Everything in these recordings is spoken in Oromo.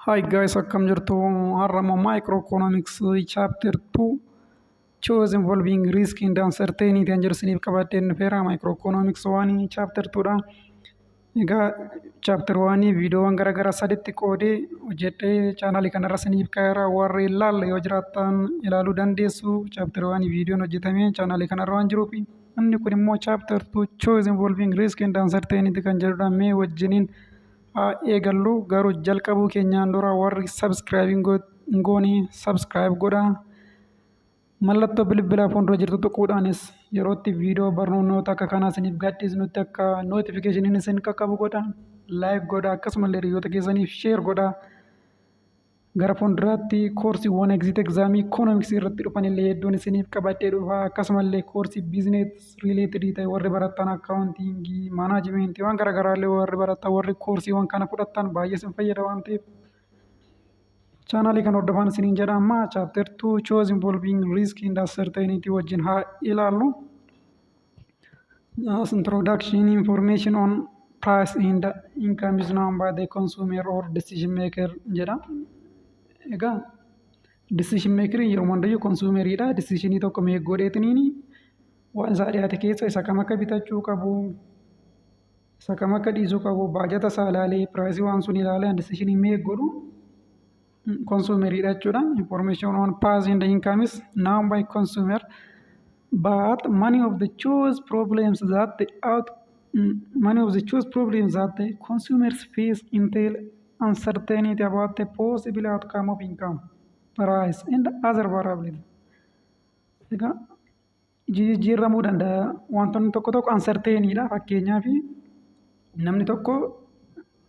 Hi guys, akkam jirtu har'ama microeconomics chapter 2 choose involving risk and uncertainty kan jedhu isiniif qabadheen dhufeera. Microeconomics 1 chapter 2 dha. Egaa chapter 1 viidiyoowwan garaagaraa saditti qoodee hojjedhee chaanaalii kanarra isiniif kaa'eera. Warri ilaalle yoo jiraattan ilaaluu dandeessu. Chapter 1 viidiyoon hojjetamee chaanaalii kanarra waan jiruuf inni kun immoo chapter 2 choose involving risk and uncertainty kan jedhudha. Mee wajjiniin eegallu garuu jalqabuu keenyaan dura warri sabskiraayib hin goone sabskiraayib godha. Mallattoo bilbilaa fuuldura jirtu tuquudhaanis yerootti viidiyoo barnoota akka kanaa isiniif gadhiisnutti akka nootifikeeshiniin isin qaqqabu godha. Laayik godha, akkasumallee hiriyoota keessaniif sheer godha. Gara fuulduraatti koorsiiwwan egzit egzaamii ikoonomiksii irratti dhufan illee hedduun isiniif qabadhee dhufa. Akkasumallee koorsii biizinees riileetidii ta'e warri baratan akkaawuntiingii, maanaajimentii waan garaagaraa illee warri baratan warri koorsiiwwan kana fudhatan baay'ee isin fayyada waan ta'eef. Chaanaalii kan hordofan isiniin jedha. Amma chapter 2 choose involving risk and uncertainty wajjin haa ilaallu. As introduction information on price and income is known by the consumer or decision maker jedha. Egaa decision maker yeroo hundayyuu consumeridha. Decisionii tokko mee godheetiniini waan isaa dhiyaate keessa isa kam akka bitachuu qabu, isa kam akka dhiisuu qabu, baajata isaa ilaalee piraayisii waan sun ilaalee decisionii mee godhu consumeridha jechuudha. Information on price and income is known by consumer, but many of the choose problems that the consumers face entail uncertainty about the possible outcome of income, price, and other variables. Egaa jijjiiramuu danda'a. Wantoonni tokko tokko uncertaintyidha. Fakkeenyaaf namni tokko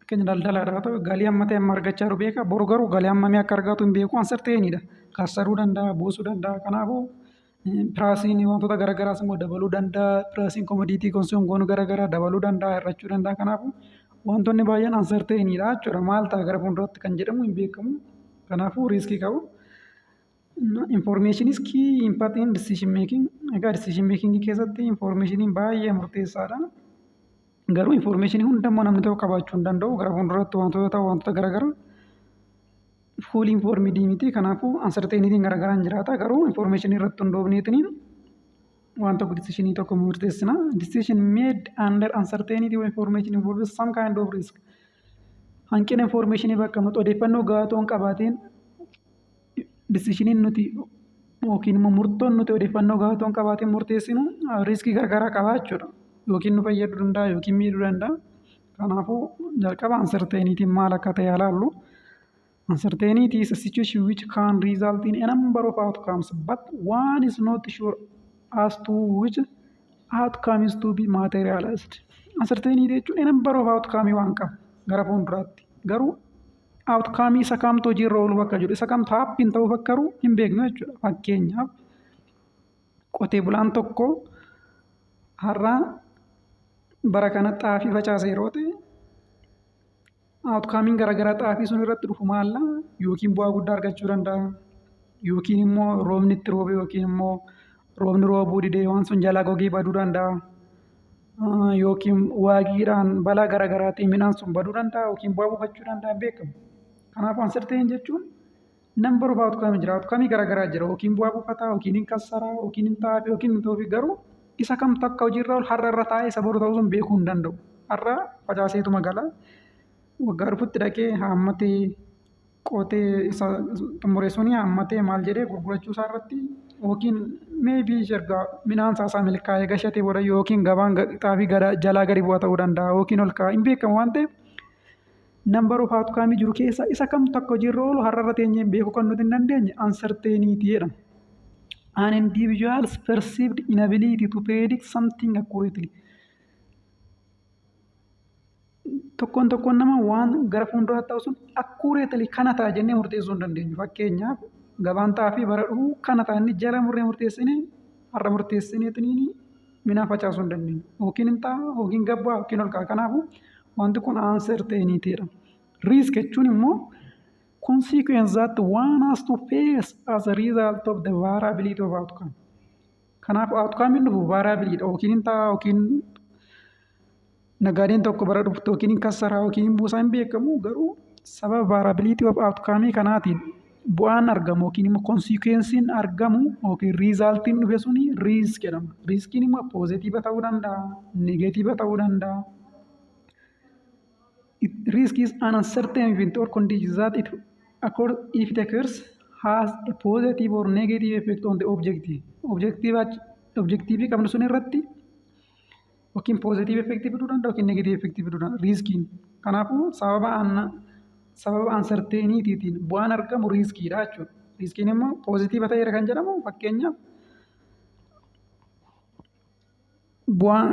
keenya daldalaadhaa ta'u galii amma ta'e amma argachaa jiru beeka. Boru garuu galii hammamii akka argatu hin beeku. Uncertaintyidha. Kassaruu danda'a, buusuu danda'a. Kanaafuu piraasiin wantoota garaagaraas immoo dabaluu danda'a. Piraasiin komodiitii konsuum garaagaraa dabaluu danda'a, hir'achuu danda'a. Kanaafuu wantoonni baay'een uncertaintyidha jechuudha. Maal ta'a gara fuulduraatti kan jedhamu hin beekamu. Kanaafuu riiskii qabu. Information is key impact in decision making. Egaa decision making keessatti informationiin baay'ee murteessaadha. Garuu informationii hundammoo namni tokko qabaachuu hin danda'u. Gara fuulduraatti wantoota garaagaraa fuul informidii miti. Kanaafuu uncertaintytiin garaagaraan jiraata. Garuu informationii irratti hundoofneetiniin waan tokko decisionii tokko murteessina. Decision made under uncertainty when information involves some kind of risk. Hanqina informationii bakka nuti odeeffannoo gahaa ta'uu hin qabaatiin decisioniin nuti yookiin immoo murtoon nuti odeeffannoo gahaa ta'uu hin qabaatiin murteessinu riiskii garaagaraa qabaa jechuudha. Yookiin nu fayyaduu danda'a yookiin miidhuu danda'a. Kanaafuu jalqaba uncertaintytiin maal akka ta'e ilaallu. Uncertainty is a situation which can result in a number of outcomes, but one is not sure as to which outcome is to be materialized. Uncertainty jechuun a number of outcome waan qaba gara fuulduraatti. Garuu outcome isa kamtu hojiirra ooluu akka jiru, isa kamtu happiin ta'uu fakkaatu hin beeknu jechuudha. Fakkeenyaaf qotee bulaan tokko har'a bara kana xaafii facaase yeroo ta'e outcomein garaagaraa xaafii sun irratti dhufu maalla yookiin bu'aa guddaa argachuu danda'a, yookiin immoo roobni itti roobe yookiin immoo roobni roobuu didee waan sun jalaa gogee baduu danda'a, yookiin waagiidhaan balaa garaagaraatiin midhaan sun baduu danda'a yookiin bu'aa buufachuu danda'a hin beekamu. Kanaafuu uncertainty jechuun number of outcome jira. Outcome garaagaraa jira. Yookiin bu'aa buufataa, yookiin hin kassaraa, yookiin hin xaafii, yookiin hin ta'uufi garuu isa kamtu akka hojiirra oolu har'a irra taa'ee isa boru ta'uu sun beekuu hin danda'u. Har'a facaaseetu magaalaa waggaa dhufutti dhaqee haammatee qotee isa xumure suni haammatee maal jedhee gurgurachuu isaa irratti yookiin meebii erga midhaan isaa milkaa'ee gashatee booda yookiin gabaan xaafii jalaa gadi bu'aa ta'uu danda'a yookiin ol ka'a hin beekamu waan ta'eef number of outcome jiru keessa isa kamtu akka hojiirra oolu har'a irra teenyee beekuu kan nuti hin dandeenye uncertainty jedhama. An individual's perceived inability to predict something accurately. Tokkoon nama waan gara fuulduraatti ta'u sun accurately kana ta'a jennee murteessuu hin dandeenyu. Fakkeenyaaf gabaan xaafii bara dhufu kana ta'a inni jala murree murteessinee har'a murteessineetiniin midhaan facaasuu hin dandeenyu. Yookiin hin ta'a yookiin gabbaa yookiin ol ka'a. Kanaafuu wanti kun uncertaintyidha. Risk jechuun immoo consequence that one has to face as a result of the variability of outcome. Kanaaf outcome dhufu variability yookiin hin ta'a yookiin nagaadeen tokko bara dhuftu yookiin hin kassaraa yookiin hin buusaa hin beekamu garuu sababa variability of outcome kanaatiin bu'aan argamu yookiin immoo consequence'n argamu yookiin result'n dhufe suni risk jedhama. Riskiin immoo positive ta'uu danda'a, negative ta'uu danda'a. Risk is an uncertain event or condition that if it occurs has a positive or negative effect on the objective. Objective qabnu sun irratti yookiin positive effect fiduu danda'a yookiin negative effect fiduu danda'a riskiin. Kanaafuu sababa uncertaintytiin bu'aan argamu riskiidha jechuudha. Riskiin immoo positive ta'eera kan jedhamu fakkeenyaaf bu'aan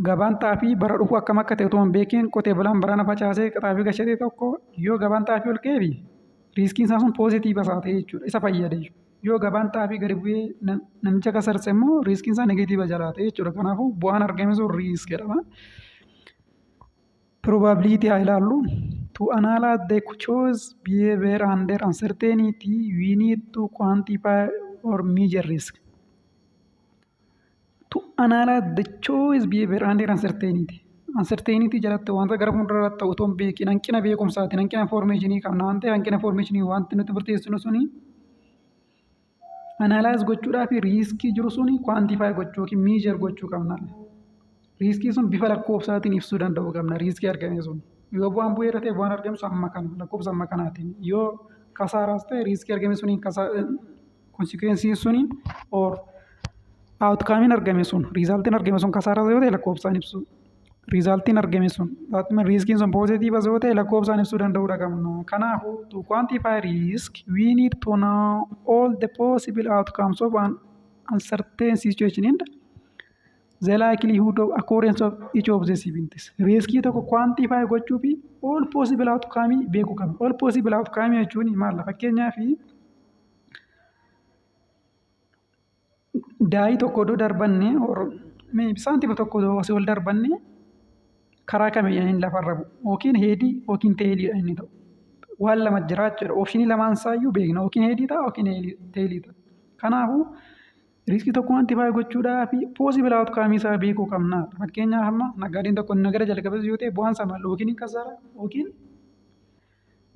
gabaan xaafii bara dhufu akkam akka ta'e otoo hin beekin qotee bulaan barana facaasee xaafii gashate tokko yoo gabaan xaafii ol ka'eefi riskiin isaa sun positive isaa ta'e jechuudha. Isa fayyada jechuudha. Yoo gabaan xaafii gadi bu'ee namicha kasarse immoo riskiin isaa negative jalaa ta'e jechuudha. Kanaafuu bu'aan argame sun risk jedhama. Probability haa ilaallu. To analyze the choice behavior under uncertainty, we need to quantify or measure risk. To analyze the choice behavior under uncertainty. Uncertainty jalatti wanta gara fuulduraa ta'u otoo hin beekin hanqina beekumsaatiin hanqina informationii qabna waan ta'eef hanqina informationii wanti nuti murteessinu suni analyze gochuudhaaf riskii jiru suni quantify gochuu yookiin measure gochuu qabna. Riskii sun bifa lakkoofsaatiin ibsuu danda'uu qabna riskii argame sun. Yoo bu'aan bu'eera ta'e bu'aan argamu sun amma kana lakkoofsa amma kanaatiin yoo kasaaraas ta'e riskii argame suniin consequences suniin or outcome'n argame sun result'n argame sun kasaaraa yoo ta'e lakkoofsaan ibsu result'n argame sun riskiin sun positive yoo ta'e lakkoofsaan ibsuu danda'uudha qabna. Kanaafuu to quantify risk we need to know all the possible outcomes of an uncertain situation and the likelihood of occurrence of each of these events. Riskii tokko quantify gochuu fi all possible outcome beekuu qabna. All possible outcome jechuun maal fakkeenyaaf daa'ii tokko odoo darbanne saantima tokko odoo asii ol darbanne karaa kamiyyaan lafarra bu'u yookiin heedii yookiin teeliidha inni ta'u. Waan lama jira jechuudha. Oopshinii lamaan isaayyuu beekna yookiin heedii ta'a yookiin teelii ta'a. Kanaafuu riskii tokko quantify gochuudhaaf possible outcome isaa beekuu qabna. Fakkeenyaaf amma naggaadeen tokko nagara jalqabes yoo ta'e bu'aan isaa maal yookiin kasara yookiin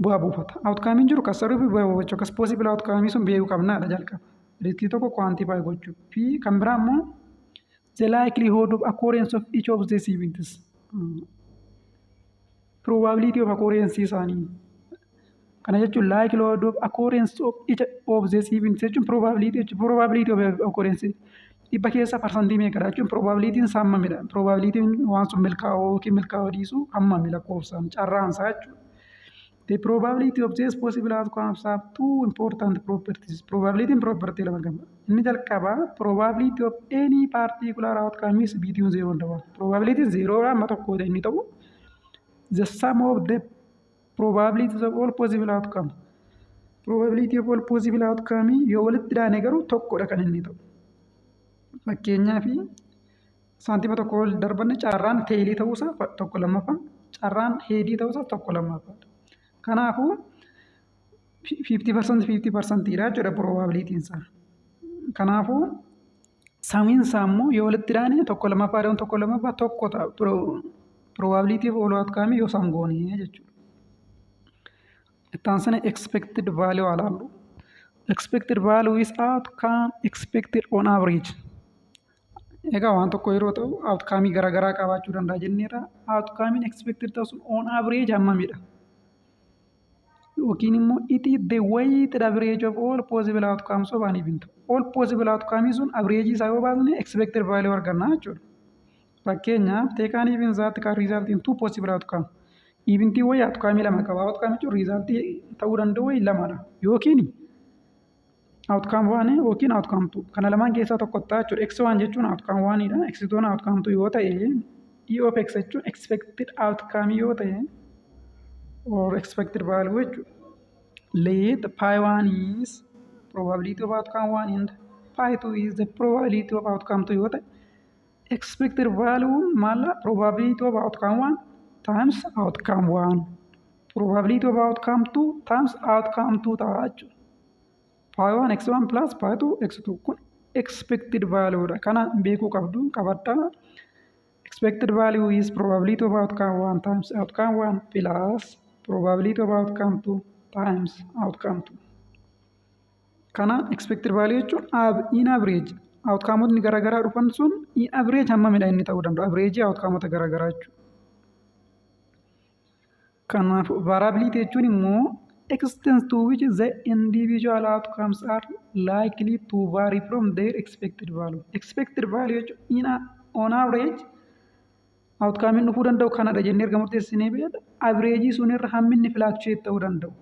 bu'aa buufata. Outcome'n jiru kasaruu fi bu'aa buufachuu akkas possible outcome sun beekuu qabnaadha jalqaba. Riskii tokko quantify gochuu fi kan biraa immoo the likelihood of occurrence of each of these events. Probability of occurrence isaanii. Kana jechuun likelihood of occurrence of each of these events jechuun probability of occurrence dhibba keessa parsantii meeqadha jechuun probabilitiin isaa hammamidha. Probabilitiin waan sun milkaa'uu yookiin milkaa'uu dhiisuu hammami lakkoofsaan carraan isaa jechuudha. The probability of these possible outcomes have two important properties. Probability property lama qaba. Inni jalqaba probability of any particular outcome is between 0 and 1. Probability 0 amma tokko inni ta'u the sum of the probabilities of all possible outcome. Probability of all possible outcome yoo walitti dhaane garuu tokkodha kan inni ta'u. Fakkeenyaaf saantima tokko ol darbanne carraan teelii ta'uusaa tokko lammaffaa carraan heedii ta'uusaa tokko lammaffaa. Kanaafuu 50% dha jechuudha probabilitiin isaa. Kanaafuu samiin isaa immoo yoo walitti dhaane tokko lammaffaa tokko ta'a. Probability of all outcome yoo isaan goonee jechuudha. Itti aansee expected value ilaallu. Expected value is outcome expected on average. Egaa waan tokko yeroo ta'u outcome garaagaraa qabaachuu danda'a jenneerra. Outcome expected ta'u sun on average hammamidha. Yookiin immoo it is the weighted average of all possible outcomes of an event. All possible outcomes sun average isaa yoo baasne expected value arganna jechuudha. Fakkeenyaaf take an event that can result in two possible outcomes. Eventii wayii outcome lama qaba. Outcome jechuun result ta'uu danda'u wayii lamadha. Yookiin outcome 1 yookiin outcome 2. Kana lamaan keessaa tokko ta'a jechuudha. X1 jechuun outcome 1 dha. X2 outcome 2 yoo ta'e E of X jechuun expected outcome yoo ta'e or expected value jechuudha. Let pi 1 is probability of outcome 1 and pi 2 is the probability of outcome 2 yoo ta'e expected value maalla probability of outcome 1 times outcome 1. Probability of outcome 2 times outcome 2 ta'a jechuudha. Pi 1 x1 plus pi 2 x2 kun expected value dha. Kana beekuu qabdu qabadda. Expected value is probability of outcome 1 times outcome 1 plus probability of outcome 2 times outcome 2. Kana expected value jechuun in average outcomeotni garaagaraa dhufan sun in average hammamidha inni ta'uu danda'u. Average outcomeota garaagaraa jechuudha. Kanaaf variability jechuun immoo extent to which the individual outcomes are likely to vary from their expected value. Expected value jechuun on average outcome inni dhufuu danda'u kanadha jennee erga murteessinee beekna. Average sunirra hammi inni fluctuate ta'uu danda'u.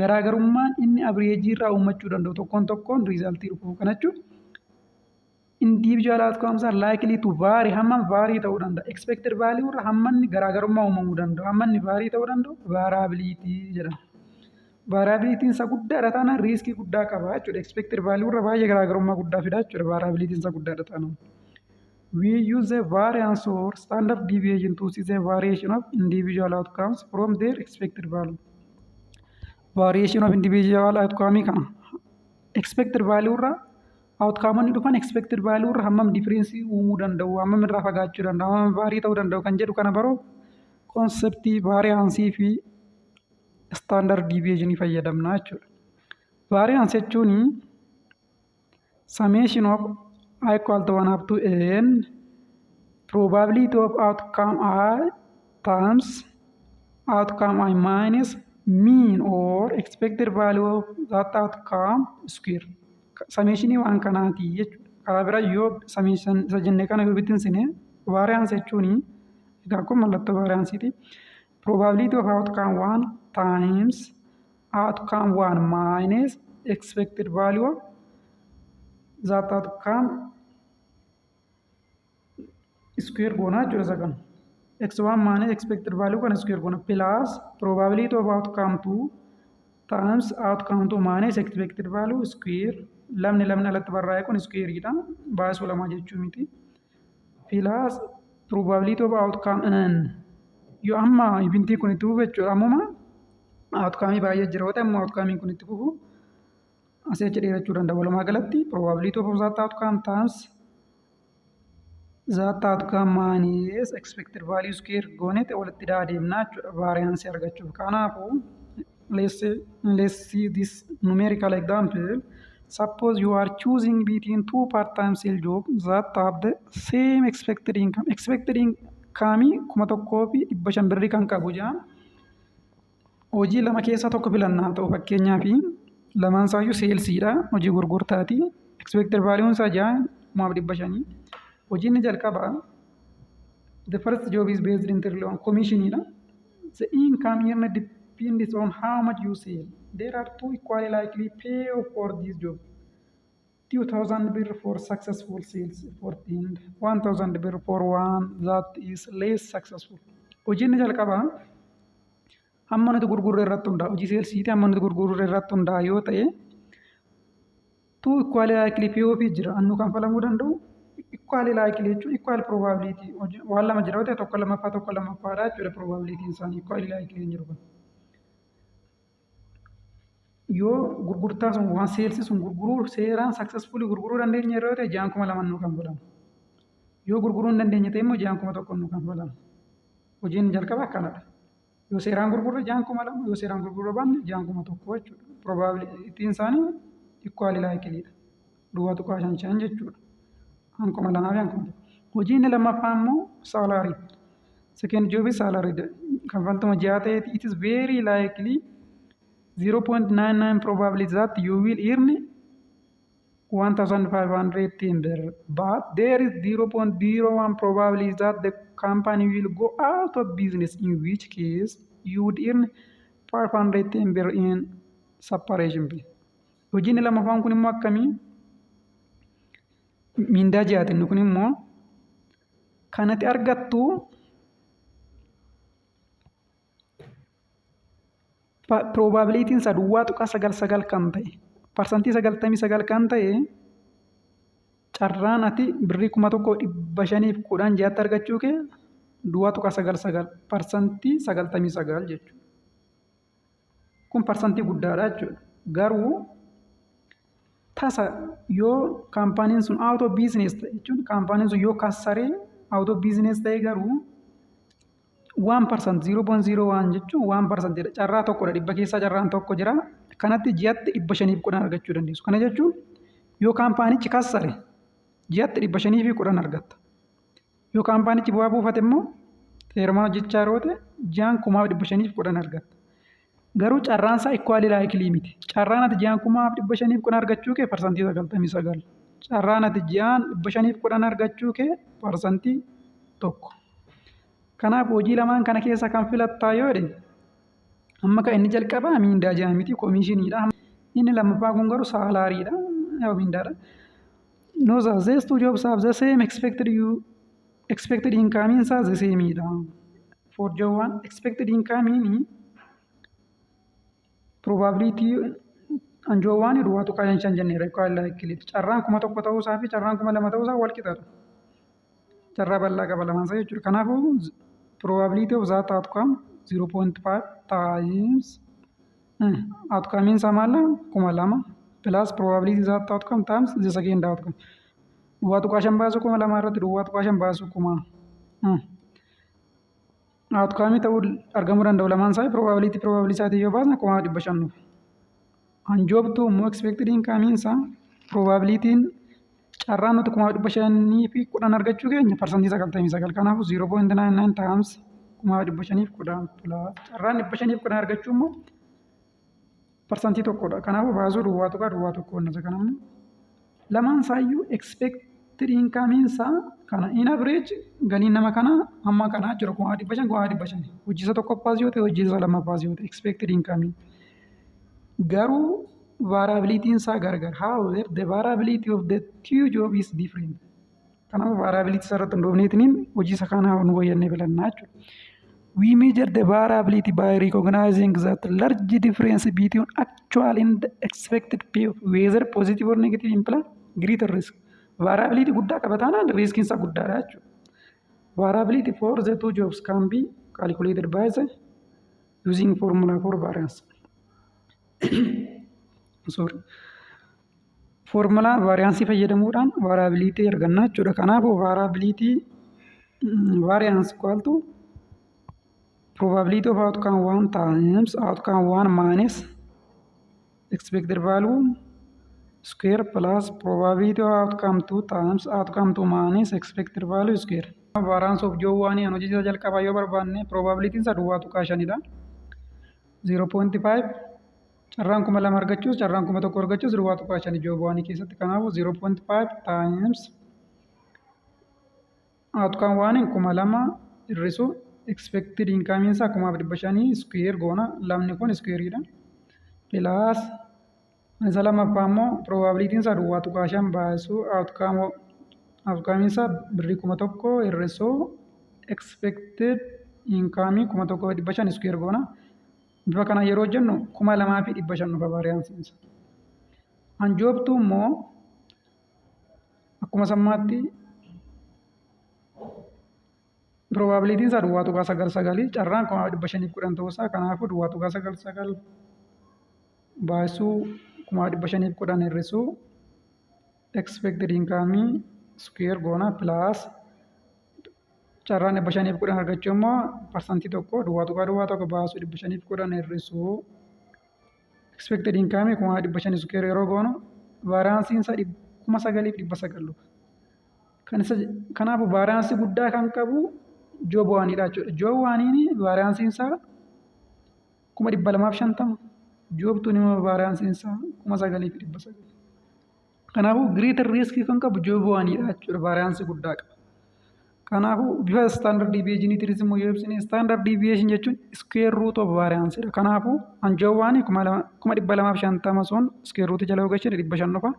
Garaagarummaan inni average irraa uumachuu danda'u tokkoon riizaaltii dhufuu kana jechuun individual outcomes are likely to vary hammam vary ta'uu danda'a. Expected value irra hammanni garaagarummaa uumamuu danda'u. Hammanni vary ta'uu danda'u variability jedhama. Variability isa guddaadha taana riiskii guddaa qaba jechuudha. Expected value irra baay'ee garaagarummaa guddaa fida jechuudha. Variability isa guddaadha taana. We use the variance or standard deviation to see the variation of individual outcomes from their expected value. Variation of individual outcome kana expected value irraa outcome inni dhufan expected value irraa hammam difference uumuu danda'u, hammam irraa fagaachuu danda'u, hammam vaarii ta'uu danda'u kan jedhu kana baruuf konseptii variance fi standard deviation fayyadamna jechuudha. Variance jechuun summation of I equal to 1 up to n probability of outcome I times outcome I minus mean or expected value of that outcome square. Summation waan kanaati jechuudha. Karaa biraa yoo summation isa jennee kana yoo bittinsine variance jechuun egaa kun mallattoo varianceeti. Probability of outcome 1 times outcome 1 minus expected value of that outcome square goona jechuudha isa kana. x1 minus expected value kana square goona plus probability of outcome 2 times outcome 2 minus expected value square lamni alatti barraa'e kun square dha baasuu lama jechuu miti plus probability of outcome n yoo amma ibintii kun itti fufu jechuudha ammuma outcome baay'ee jira yoo ta'e amma outcome kun itti fufu asii achi dheerachuu danda'a walumaa galatti probability of that outcome times that outcome minus expected value square goonete walitti deemnaa jechuudha variance argachuuf. Kanaafuu let's see this numerical example. Suppose you are choosing between two part-time sales jobs that have the same expected income. Expected income kuma tokkoo fi 500 birrii kan qabu jaa. Hojii lama keessaa tokko filannaa ta'u fakkeenyaaf lamaan isaayyuu seelsiidha hojii gurgurtaati. Expected value isaa jaa 500. Hojiin ni jalqaba. The first job is based entirely on commission. The income earned depends on how much you sell. There are two equally likely payoff for this job. 2,000 birr for successful sales, 1,000 birr for one that is less successful. Hojiin ni jalqaba. Hamma nuti gurgurru irratti hundaa'a. Hojii seelsiiti hamma nuti gurgurru irratti hundaa'a yoo ta'e two equally likely payoff jira. Annu kanfalamuu danda'u. Equally likely jechuun equal probability waan lama jira yoo ta'e tokko lammaffaadha jechuudha probability isaanii equally likely hin jiru kun. Yoo gurgurtaa sun waan seelsi sun gurguruu seeraan successfully gurguruu dandeenya yeroo ta'e 6,200 nu kanfalamu. Yoo gurguruu hin dandeenye ta'e immoo 6,100 nu kanfalamu. Hojiin jalqaba akkanadha. Yoo seeraan gurgurre 6,200 yoo seeraan gurguruu baanne 6,100 jechuudha. Probability isaanii equally likely dha. Duwwaa tuqaa 5 jechuudha. Hankuma lamaa fi hankuma tokko. Hojiin lammaffaa immoo salary. Second job is salary. Kanfaltuma ji'a ta'eeti it is very likely 0.99 probability that you will earn 1,500 but there is 0.01 probability that the company will go out of business in which case you would earn 500 in separation pay. Hojiin lammaffaan kun immoo akkamii? Mindaa ji'aatiin kun immoo kanatti argattu probability isa duwwaa tuqaa 9 kan ta'e parsantii 99 kan ta'e carraan ati birrii 1,510 ji'aatti argachuu kee duwwaa tuqaa 9 parsantii 99 jechuudha. Kun parsantii guddaadha jechuudha. Garuu tasa yoo kaampaaniin sun out of business ta'e jechuun kaampaaniin sun yoo kassaree out of business ta'e garuu 1% 0.01 jechuun 1% carraa tokkodha. Dhibba keessaa carraan tokko jira. Kanatti ji'atti 510 argachuu dandeessu. Kana jechuun yoo kaampaanichi kassare ji'atti 510 argatta. Yoo kaampaanichi bu'aa buufate immoo seeramaan hojjechaa yeroo ta'e ji'aan 1510 argatta. Garuu carraan isaa equally likely miti. Carraan ati ji'aan 1510 argachuu kee parsantii 99. Carraan ati ji'aan 510 argachuu kee parsantii 1. Kanaaf hojii lamaan kana keessa kan filattaa yoo jedhe amma kan inni jalqabaa miindaa ji'a miti koomishiniidha. Inni lammaffaa kun garuu saalaariidha. Yoo miindaadha. No, these two jobs have the same expected income isaa the same dha. For job one expected income probability and job one duwwaa tuqaa shan jenneera equal likely. Carraan 1000 ta'uu isaa fi carraan 2000 ta'uu isaa wal qixaadha. Carraa bal'aa qaba lamaan isaa jechuudha. Kanaafuu probability of that outcome 0.5 times outcome isaa maal 2000 plus probability that outcome times the second outcome. Duwwaa tuqaa shan baasu 2000 irratti duwwaa tuqaa shan baasu 1000. Outcome ta'uu argamuu danda'u lamaan isaa probability isaatii yoo baasne 500. Anjoobtu immoo expected income isaa probability carraan nuti 500 fi 10 argachuu keenya parsantii 99. Kanaafuu 0.99 times 510 plus carraan 510 argachuu immoo parsantii tokkodha. Kanaafuu baasuu duwwaa tokko onnasa kanamne lamaan isaayyuu expected income isaa kana in average galiin nama kana amma kana jira 500 hojii isa tokkoffaas yoo ta'e hojii isa lammaffaas yoo ta'e expected income garuu variability isaa gargar. However, the variability of the two job is different. Kanaafuu variability isaa irratti hundoofneetiin hojii isa kana nu wayyannee filannaa jechuudha. We measure the variability by recognizing that large difference between actual and expected payoff, whether positive or negative, imply greater risk. Variability guddaa qaba taanaan risk isaa guddaadha jechuudha. Variability for the two jobs can be calculated by the using formula for variance. Formula variance fayyadamuudhaan variability argannaa jechuudha. Kanaafuu variability variance equal to probability of outcome 1 times outcome 1 minus expected value square plus probability of outcome 2 times outcome 2 minus expected value square. Variance of job 1 and hojii jalqabaa yoo barbaanne probability isa duwwaa tuqaa shanidha. 0.5 carraan 2000 argachuus carraan 1000 argachuus duwwaa tuqaa shani job 1 keessatti. Kanaafuu 0.5 times outcome 1 2000 hir'isu expected income isaa 1500 square goona lamni kun square dha. Plus isa lammaffaa immoo probability isaa duwwaa tuqaa shan baasu outcome isaa birrii 1000 hir'isu expected income 1500 square goona. Bifa kana yeroo jennu 2500 dhufa variance isaa. Anjoobtu immoo akkuma sammaatti probability isaa duwwaa tuqaa 9 carraan 1510 ta'uu isaa kanaafuu duwwaa tuqaa 9 baasuu 1510 hir'isuu expected income square goona plus carraan 510 argachuu immoo parsantii tokko duwwaa tokko baasuu 510 hir'isuu expected income 1500 square yeroo goonu variance isaa 9900 kanaafuu variance guddaa kan qabu job 1 dha jechuudha. Job 1 variance isaa 1250 job 2 immoo variance isaa 9900. Kanaafuu greater risk kan qabu job 1 dha jechuudha. Variance guddaa qaba. Kanaafuu bifa standard deviation ittis immoo yoo ibsine standard deviation jechuun square root of variance dha. Kanaafuu an job 1 1250 sun square root jala hojjechuu 500 dhufa.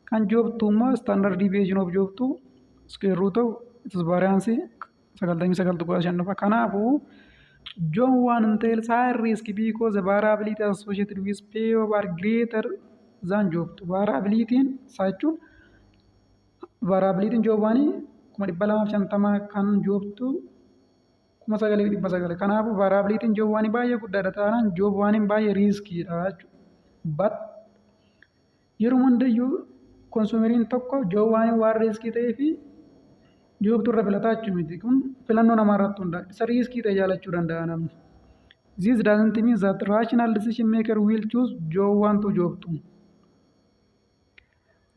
Kan job 2 immoo standard deviation of job 2 square root of its variance 99.5 dhufa. Kanaafuu job 1 entails higher risk because the variability associated with payoff are greater than job 2. Variability isaa jechuun variability job 1 1250 kan job 2 9900. Kanaafuu variability job 1 baay'ee guddaadha taanaan job 1 baay'ee riskiidha jechuudha. But yeroo hundayyuu konsumeriin tokko job 1 waan riskii ta'ee fi joobtu irra filataa jechuu miti. Kun filannoo namaa irratti hundaa'a. Isa riiskii ta'e jaalachuu danda'a namni. This doesn't mean that rational decision maker will choose job 1 to job 2.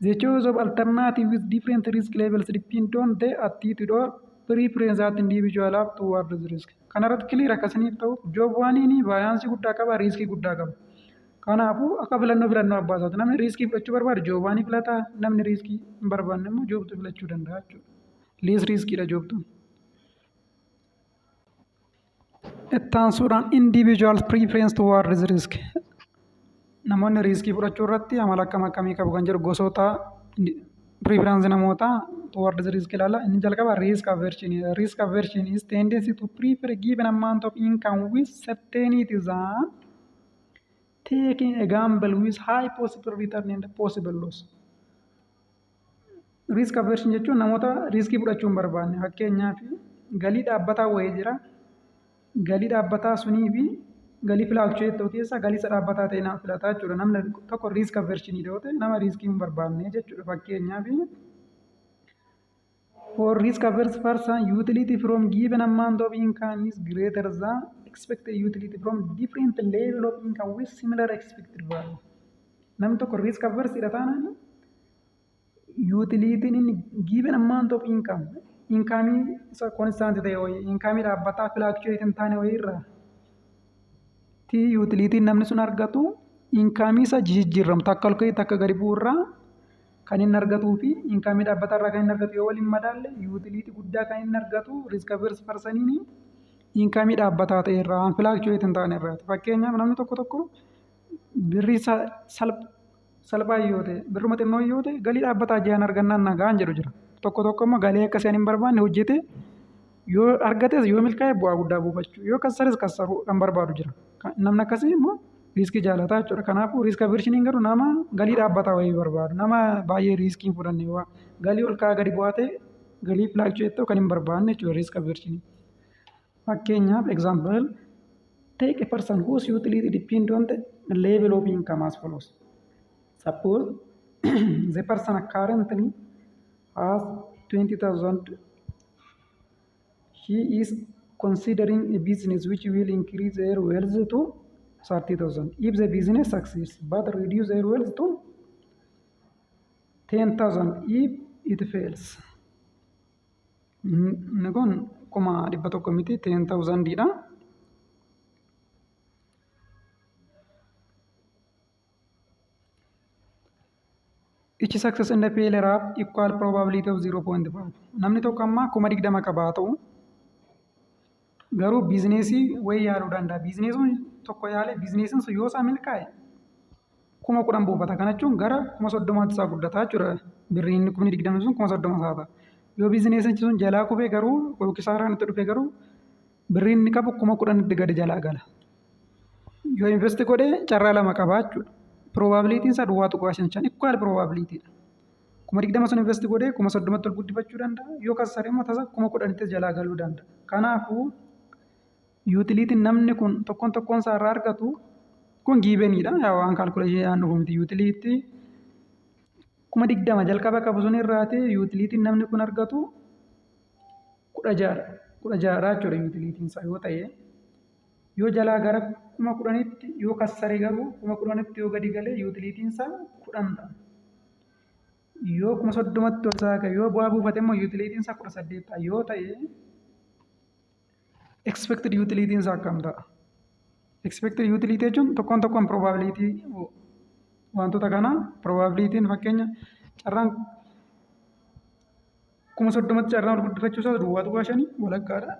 The choice of alternative with different risk levels depend on the attitude or preference that individual have towards the risk. Kanarratti clear akkasiniif ta'u job 1 baay'aansii guddaa qaba, riiskii guddaa qaba. Kanaafuu akka filannoo abbaa isaati. Namni riiskii fudhachuu barbaade job 1 filataa, namni riiskii hin barbaanne immoo job 2 filachuu danda'a jechuudha. Lees riiskiidha job 2. Ittaansuudhaan individual preference towards risk. Namoonni riiskii fudhachuu irratti amala akkamii qabu kan jedhu gosoota preference namoota towards risk ilaala. Inni jalqaba risk aversion. Risk aversion is tendency to prefer given amount of income with certainty that taking a gamble with high possible return and possible loss. Risk aversion jechuun namoota riiskii fudhachuu hin barbaanne. Fakkeenyaaf galii dhaabbataa wayii jira. Galii dhaabbataa sunii fi galii filaachuu ta'u keessa galii isa dhaabbataa ta'e nama filataa jechuudha. Namni tokko riisk aversion yoo ta'e nama riiskii hin barbaanne jechuudha. Fakkeenyaaf for risk averse person utility from given amount of income is greater than expected utility from different level of income with similar expected value. Namni tokko risk averse dha taanaan utility in given amount of income isa constant ta'e wayii income dhaabbataa fluctuate hin taane wayii irraa utility namni sun argatu income isa jijjiiramu takka ol ka'ee takka gadi bu'u irraa kan inni argatuu fi income dhaabbataa irraa kan inni argatu yoo waliin madaalle utility guddaa kan inni argatu risk averse personiin income dhaabbataa ta'e irraa fluctuate hin taane irraati. Fakkeenyaaf namni tokko birrii salphaa yoo ta'e birruma xinnoo yoo ta'e galii dhaabbataa ji'aan argannaan nagaan jedhu jira. Tokko immoo galii akkasii hin barbaanne hojjete yoo argates yoo milkaa'e bu'aa guddaa buufachuu yoo kassares kassaruu kan barbaadu jira. Namni akkasii immoo riiskii jaalataa jechuudha. Kanaafuu riisk aversiiniin garuu nama galii dhaabbataa wayii barbaadu. Nama baay'ee riiskii hin fudhanne waa galii ol ka'aa gadi bu'aa ta'e galii fluctuate ta'u kan hin barbaanne jechuudha riisk aversiiniin. Fakkeenyaaf example take a person whose utility depend on the level of income as follows. Suppose the person currently has 20,000. He is considering a business which will increase their wealth to 30,000. If the business succeeds but reduce their wealth to 10,000 if it fails. Kun kuma dhibba tokko miti 10,000 dha. Each success and failure have equal probability of 0.5. Namni tokko amma kuma 20 qabaa ta'u garuu biizineesii wayii yaaluu danda'a. Biizineesiin tokko yaale biizineesiin sun yoo isaa milkaa'e kuma 10 buufata. Kana jechuun gara kuma 30 isaa guddataa jechuudha. Birriin kuma 20 sun kuma 30 isaa ta'a. Yoo biizineesiin sun jalaa kufee garuu kisaaraan itti dhufe garuu birriin inni qabu kuma 10 itti gadi jalaa gala. Yoo investi godhee carraa lama qabaa jechuudha. Probabilitiin isaa duwwaa tuqaa 5 equal probability dha. Kuma 20 sun investi godhee kuma 30 ol guddifachuu danda'a. Yoo kassare immoo tasa kuma 10 itti jalaa galuu danda'a. Kanaafuu utilitiin namni kun tokkoon isaa irraa argatu kun giivenidha. Waan kaalkuleeshinii dhufu miti. Utilitii kuma 20 jalqaba qabu sun irraati utilitiin namni kun argatu 16 jechuudha utilitiin isaa yoo ta'e yoo jalaa gara kuma 10tti yoo kassare garuu kuma 10tti yoo gadi galee utilitiin isaa 10 ta'a. Yoo kuma 30tti ol saaka yoo bu'aa buufate immoo utilitiin isaa 18 ta'a yoo ta'e expected utility isaa akkam ta'a? Expected utility jechuun tokkoon probability wantoota kana probabilitiin fakkeenya carraan kuma 30tti carraan ol guddifachuu isaas duwwaa tuqaa 5 walakkaadha.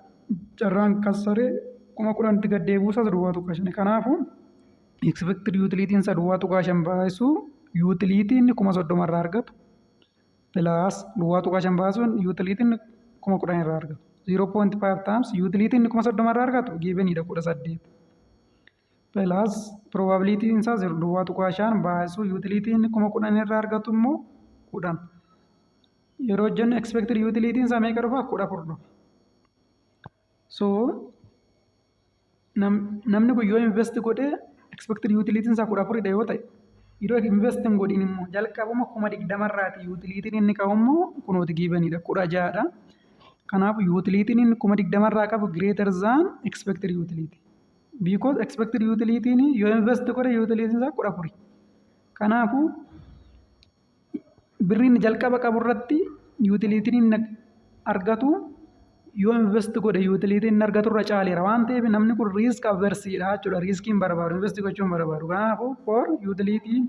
Carraan kassaree kuma 10tti gad deebi'uu isaas duwwaa tuqaa 5. Kanaafuu expected utility isaa duwwaa tuqaa 5 baasuu utilitiin kuma 30 irraa argatu plus duwwaa tuqaa 5 baasuun utilitiin kuma 10 irraa argatu. 0.5 times utilitiin kuma 30 irraa argatu givenidha 18 plus probability isaa duwwaa tuqaa 5 baasuu utilitiin kuma 10 irraa argatu immoo 10. Yeroo jennu expected utilitiin isaa meeqa dhufa? 14 dhufa. So namni kun yoo invest godhee expected utilitiin isaa 14 yoo ta'e yeroo invest hin godhin immoo jalqabuma kuma 20 irraati utilitiin inni qabu immoo kunooti givenidha 16dha. Kanaafuu utilitiin inni 20,000 irraa qabu greater than expected utility. Because expected utilitiin yoo invest godhe utilitiin isaa 14. Kanaafuu birriin jalqaba qabu irratti utilitiin argatu yoo invest godhe utilitiin argatu irra caaleera waan ta'eef namni kun risk aversiidha jechuudha. Riskiin barbaadu invest gochuun barbaadu. Kanaafuu for utilitiin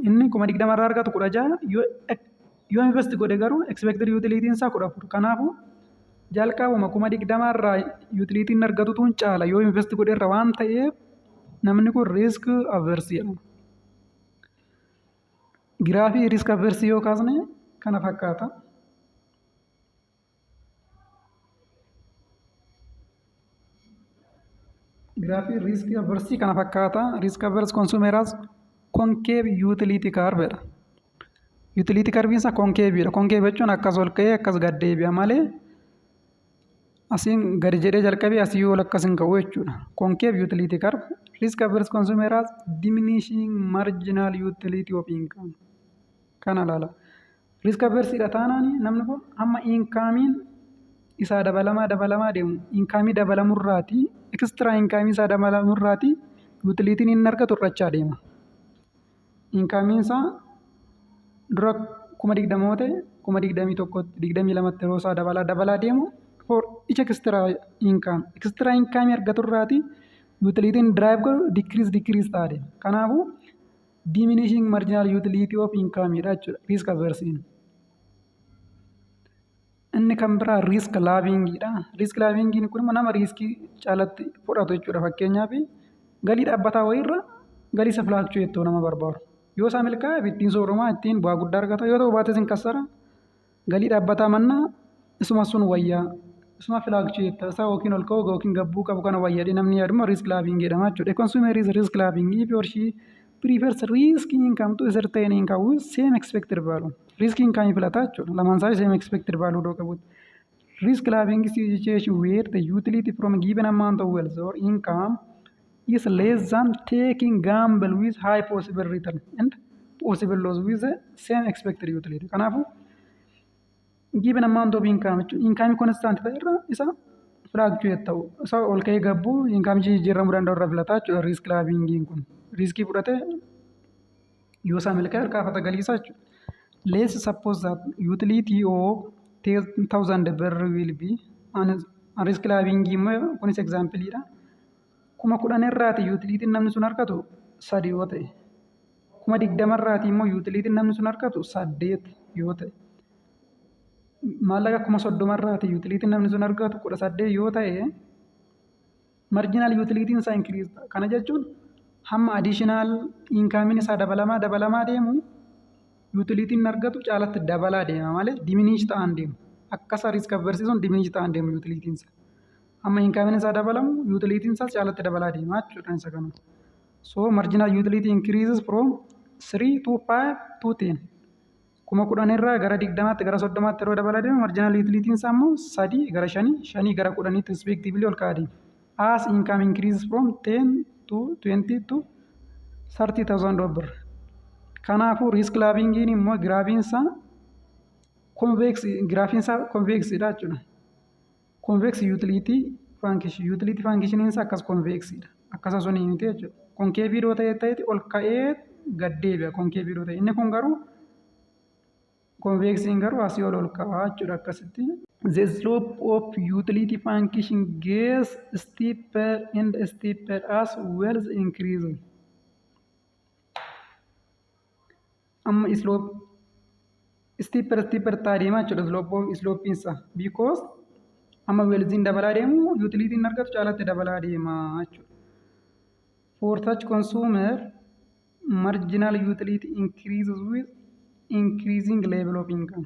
inni 20,000 irraa argatu 16 yoo invest godhe garuu expected utilitiin isaa 14. Kanaafuu jalqabuma 20,000 irraa utilitiin argatutuun caala yoo invest godhe irra waan ta'eef namni kun risk aversiidha. Giraafii risk aversii yoo kaasne kana fakkaata. Giraafii risk aversii kana fakkaata. Risk averse consumers concave utility curve dha. Utility curve isa concave dha. Concave jechuun akkas ol ka'ee akkas gad deebi'a malee asiin gadi jedhee jalqabee asii ol akkas hin ka'u jechuudha. Concave utility curve. Risk averse consumers diminishing marginal utility of income. Kana laala. Risk averse dha taanaan namni kun amma inkaamiin isaa dabalamaa deemu. Inkaamii dabalamurraati. Extra inkaamii isaa dabalamurraati. Utilitiin inni argatu irrachaa deema. Inkaamiin isaa dura 20,000 ta'e 21,000 22 yeroo isaa dabalaa deemu for each extra income. Extra income argaturraati utilitiin drive godhu decrease ta'a deema. Kanaafuu diminishing marginal utility of income dha jechuudha. Risk aversiin. Inni kan biraa risk laavingiidha. Risk laavingiin kun immoo nama riiskii caalatti fudhatu jechuudha. Fakkeenyaaf galii dhaabbataa wayiirra galii isa flaakchuweettoo nama barbaadu. Yoo isaa milkaa'e ittiin soorumaa ittiin bu'aa guddaa argata. Yoo ta'u baates hin kassara galii dhaabbataa mannaa isuma sun wayyaa. Isuma flaakchuweetta isaa yookiin ol ka'uu yookiin gabbuu qabu kana wayyaadhe namni yaaduma risk laavingii jedhama jechuudha. Consumer is risk laavingii if or she prefers risk income to certain income with same expected value. Risk income filata jechuudha. Lamaan isaa same expected value doo qabutti. Risk laaving is a situation where the utility from a given amount of wealth or income is less than taking gamble with high possible return and possible loss with the same expected utility. Kanaafuu given amount of income jechuun income constant ta'e irra isa fluctuate ta'u isa ol ka'ee gabbuu income jijjiiramuu danda'u irra filata jechuudha. Risk laavingiin kun riskii fudhate yoo isaa milkaa'e ol kaafata galii isaa jechuudha. Let's suppose that utility of 10,000 birr will be risk laavingii immoo kunis exampleidha. 10,000 irraati utilitiin namni sun argatu 3 yoo ta'e 20,000 irraati immoo utilitiin namni sun argatu 8 yoo ta'e maallaqa 30,000 irraati utilitiin namni sun argatu 18 yoo ta'e marginal utilitiin isaa increase ta'a. Kana jechuun hamma additional inkaamiin isaa dabalamaa deemu utilitiin argatu caalatti dabalaa deema malee diminish ta'an deemu. Akkasa risk aversiisuun diminish ta'an deemu utilitiin isaa. Amma inkaamiin isaa dabalamu utilitiin isaa caalatti dabalaa deema jechuudha isa kana. So marginal utility increases from 3 to 5 to 10. 10,000 irraa gara 20tti gara 30tti yeroo dabalaa deemu marginal utilitiin isaa immoo 3 gara 5 gara 10tti respectively ol ka'aa deema. As income increases from 10 to 20 to 30,000 birr. Kanaafuu risk laavingiin immoo giraafiin isaa convexidha jechuudha. Convex utility function isaa akkas convexidha. Akkasa sun himte jechuudha. Concave yoo ta'e ol ka'ee gad deebi'a concave yoo ta'e. Inni kun garuu convexiin garuu asii ol ka'a jechuudha akkasitti. The slope of utility function gets steeper and steeper as wealth increases. Amma slope steeper ta'aa deema jechuudha slope isaa because amma wealthiin dabalaa deemu utilitiin argatu caalatti dabalaa deema jechuudha. For such consumer marginal utility increases with increasing level of income.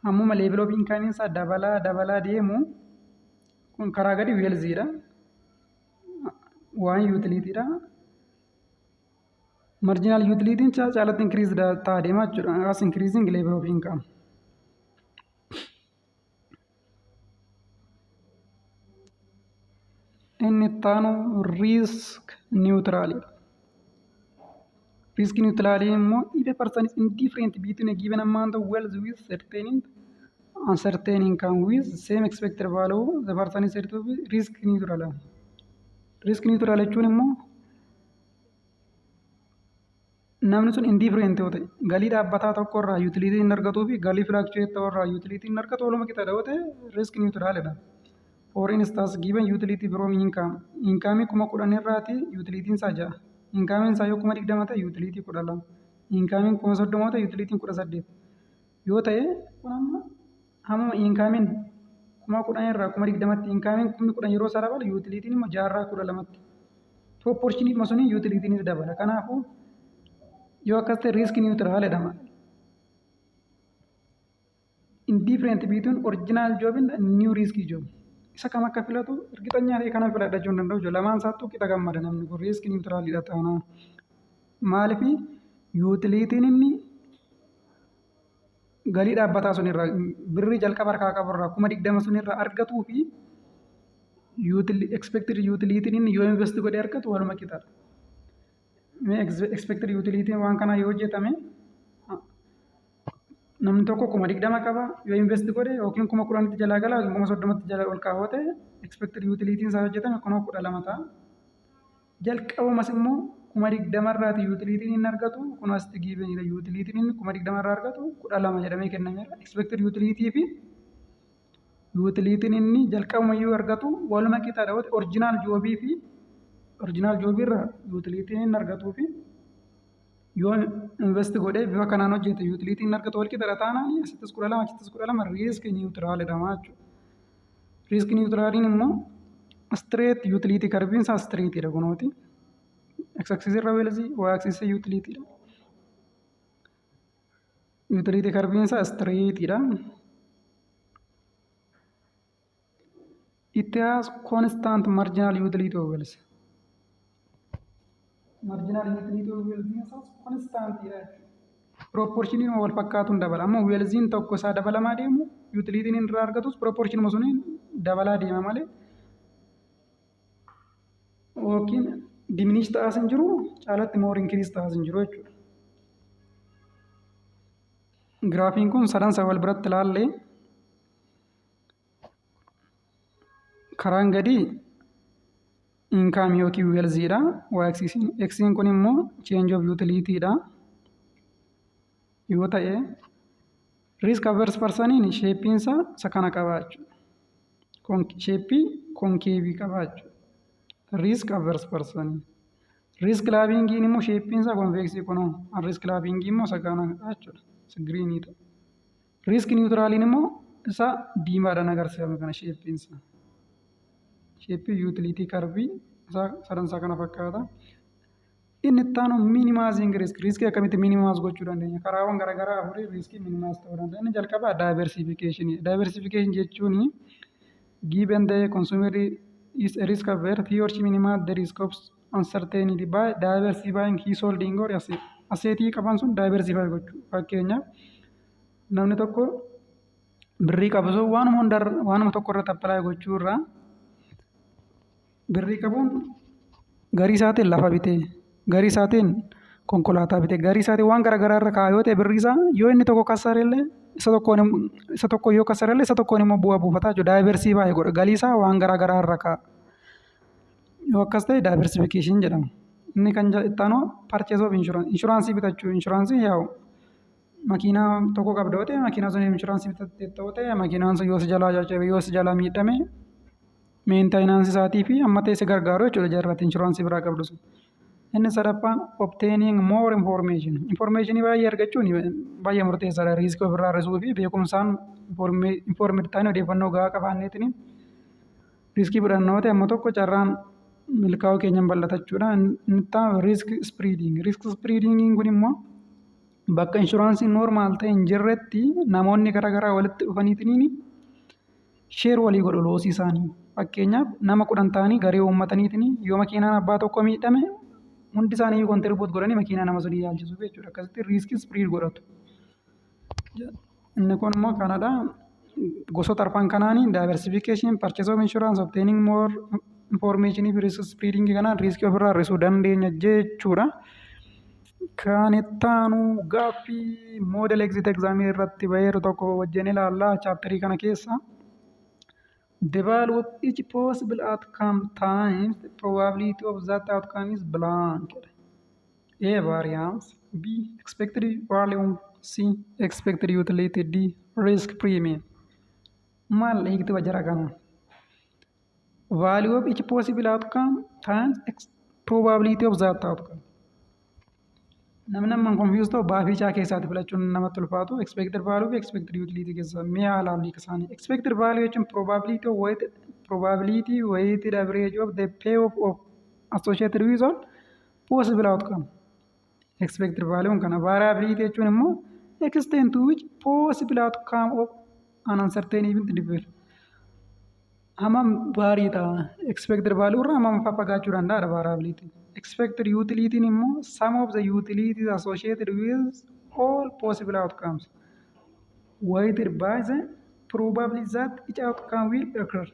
Ammuma level of income isaa dabalaa deemu kun karaa gadi wealthiidha. Waan utilityidha. Marginal utility caalatti increase ta'aa deema jechuudha. As increasing level of income. Inni taanu risk neutral. Risk neutral immoo if a person is indifferent between a given amount of wealth with certain uncertain income with same expected value, the person is said to be risk neutral. Risk neutral jechuun immoo namni sun indifferent yoo ta'e galii dhaabbataa tokko irraa utilitii hin argatuu fi galii fluctuate ta'u irraa utilitii hin argatu waluma qixa yoo ta'e risk neutralidha. For instance, given utility from income. Income kuma 10 irraati utilitiin isaa 6. Income isaa yoo kuma 20 ta'e utility 12. Income kuma 30 ta'e utility 18. Yoo ta'e kun amma hamma income kuma 10 irraa kuma 20tti income kuma 10 yeroo isaa dabala utility immoo 6 irraa 12tti. Proportionii suni utility ni dabala. Kanaafuu yoo akkas ta'e risk neutral jedhama. Indifferent between original job and new risk job. Isa kam akka filatu ergitanya ta'e kana filadha jechuun danda'u. Lamaan isaattuu qixa gammada namni kun risk neutralidha ta'ana. Maaliif utilitiin inni galii dhaabbataa sun irraa birrii jalqaba harkaa qabu irraa kuma 20 sun irraa argatuu fi expected utilitiin inni yoo invest godhee argatu waluma qixadha. Expected utilitiin waan kana yoo hojjetame namni tokko kuma 20 qaba yoo invest godhe yookiin kuma 10tti jalaa gala yookiin kuma 30tti jalaa ol kaawwate expected utilitiin isaa hojjetame kuma 12 ta'a. Jalqabumas immoo kuma 20 irraati utilitiin inni argatu kun asitti giivenidha. Utilitiin inni kuma 20 irraa argatu 12 jedhamee kennameera. Expected utility fi utilitiin inni jalqabumayyuu argatu waluma qixadha. Original joobii fi original joobii irraa utilitiin inni argatuu fi yoo invest godhee bifa kanaan hojjete utilitiin inni argatu wal qixadha taanaan asittis 12 achittis 12 risk neutralidha jechuudha. Risk neutraliin immoo straight utility curve isaa straight dha kunooti. X-axis irra weelzi, Y-axis utility dha. Utility curve isaa straight dha. It has constant marginal utility of wells. Marginal utility of wells isaa constant dha. Proportionii wal fakkaatuun dabala. Amma welziin tokko isaa dabalamaa deemu utilitiin inni irraa argatus proportionii suniin dabalaa deema malee. Yookiin diminish ta'as hin jiru caalatti more increase ta'as hin jiru jechuudha. Giraafiin kun sadansa wal biratti ilaalle karaan gadii income yookiin wealthiidha. X-in kun immoo change of utility dha. Yoo ta'e risk averse personiin sheeppiinsa isa kana qaba jechuudha. Sheeppii konkeevii qaba jechuudha. Risk averse person. Risk lavingiin immoo sheeppiinsa konveksii kunoo. Risk lavingii immoo isa kana jechuudha. Isa giriiniidha. Risk neutraliin immoo isa diimaadhaan agarsiifame kana sheeppiinsa. Sheeppii utility curve isa sadansaa kana fakkaata. Inni itti aanu minimizing risk. Riskii akkamitti minimize gochuu dandeenya? Karaawwan garaagaraa afurii riskii minimize ta'uu danda'a. Inni jalqabaa diversification. Diversification jechuun given the consumer is a risk aware, he or she minimize the risk of uncertainty by diversifying his holding or assetii qaban sun diversify gochuu. Fakkeenyaaf namni tokko birrii qabu sun waanuma tokko irratti apply gochuu irraa birrii qabuun garii isaatiin lafa bitee garii isaatiin konkolaataa bitee garii isaatiin waan garaagaraa irra kaa'aa yoo ta'e birrii isaa yoo inni tokko kasarellee isa tokko yoo kasarellee isa tokkoon immoo bu'aa buufataa jechuudha. Diversify godha galii isaa waan garaagaraa irra kaa'a. Yoo akkas ta'e diversification jedhama. Inni kan itti aanu purchase of insurance. Insuraansii bitachuu. Insuraansii yaa'u makiinaa tokko qabda yoo ta'e makiinaa sun insuraansii bitattee ta'uu ta'e makiinaan sun yoo si jalaa caccabee yoo si jalaa miidhame meentaayiinaansi isaatii fi amma ta'e si gargaaru jechuudha jarratti insuraansii biraa qabdu sun. Inni sadaffaan obtaining more information. Informationii baay'ee argachuun baay'ee murteessaadha. Riiskii ofirraa hir'isuu fi beekumsaan informed ta'anii odeeffannoo gahaa qabaanneetiin riiskii fudhannoo ta'e amma tokko carraan milkaa'uu keenyan bal'atachuudha. Inni itti risk spreading. Risk spreading kun immoo bakka inshuraansiin normaal ta'e hin jirretti namoonni garaagaraa walitti dhufaniitiin sheer walii godhu loosii isaanii. Fakkeenyaaf nama 10 ta'anii garee uummataniitiin yoo makiinaan abbaa tokko miidhame hundi isaanii kontribuut godhanii makiinaa nama sunii yaalchisuuf jechuudha. Akkasitti riiskii spread godhatu. Inni kun immoo kanadha. Gosoota arfan kanaanii diversification, purchase of insurance, obtaining more information fi risk spreading kanaan riiskii ofirraa hir'isuu dandeenya jechuudha. Kan itti aanu gaaffii model exit examii irratti baheeru tokko wajjin ilaallaa chaapterii kana keessa. Develop each possible outcome times the probability of that outcome is blank. A variance, B expected value, C expected utility, D risk premium. Maal hiikti wajjira kana? Value of each possible outcome times probability of that outcome. Namni confused ta'u baafichaa keessaatti filachuun namatti ulfaatu expected value fi expected utility keessa mi'a ilaalli isaanii. Expected value jechuun probability weighted average of the payoff of associated with all possible outcome. Expected value kana variability jechuun immoo extent to which possible outcome of an uncertain event differ. Hammam baariidha expected value irraa hammam fagaachuu danda'a variability. Expected utility immoo sum of the utilities associated with all possible outcomes weighted by the probability that each outcome will occur.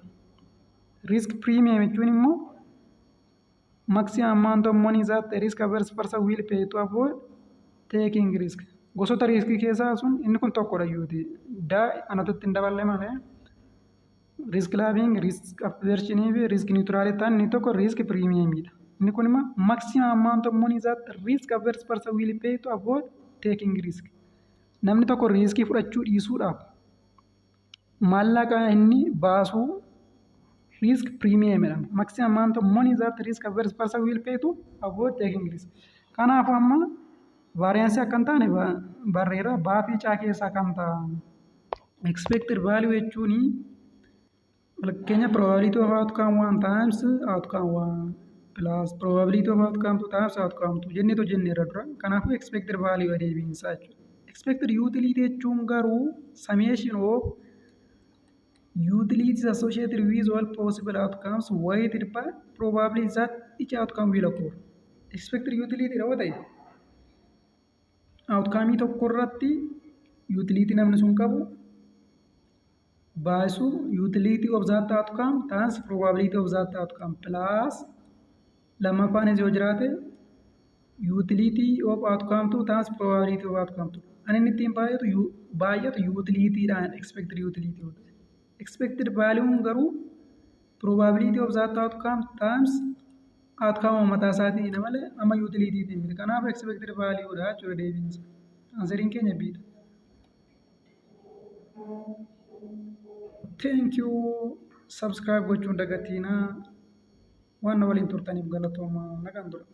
Risk premium jechuun immoo maximum amount of money that the risk averse person will pay to avoid taking risk. Gosoota riskii keessaa sun inni kun tokkodha yuuti. Anatti hin daballe malee risk loving, risk aversion fi risk neutrality ta'an inni tokko risk premiumidha. Inni kun immoo maximum amount of money that risk averse person will pay to avoid taking risk. Namni tokko riskii fudhachuu dhiisuudhaaf maallaqa inni baasu risk premium jedhama. Maximum amount of money that risk averse person will pay to avoid taking risk. Kanaaf amma variance akka hin taane barreera baafichaa keessaa kan ta'a. Expected value jechuun fakkeenya probability of outcome 1 times outcome 1 plus probability of outcome 2 times outcome 2 jenneetu jenneerra dura. Kanaafuu expected value adeemsisaa jechuudha. Expected utility jechuun garuu summation of utilities associated with all possible outcomes weighted by probability that each outcome will occur. Expected utility yoo ta'e outcome tokko irratti utility namni sun qabu baasu utility of that outcome times probability of that outcome plus lammaffaan yoo jiraate utility of outcome 2 times probability of outcome 2. Ani inni ittiin baay'atu utility dhaan expected utility yoo ta'e. Expected value garuu probability of that outcome times outcome mataa isaatii malee amma utility tiin miti. Kanaaf expected value dha jechuudha deebiinsa. Answeriin keenya biidha. Thank you. Subscribe gochuun dagatiinaa waan waliin turtaniif galatooma nagaan tura.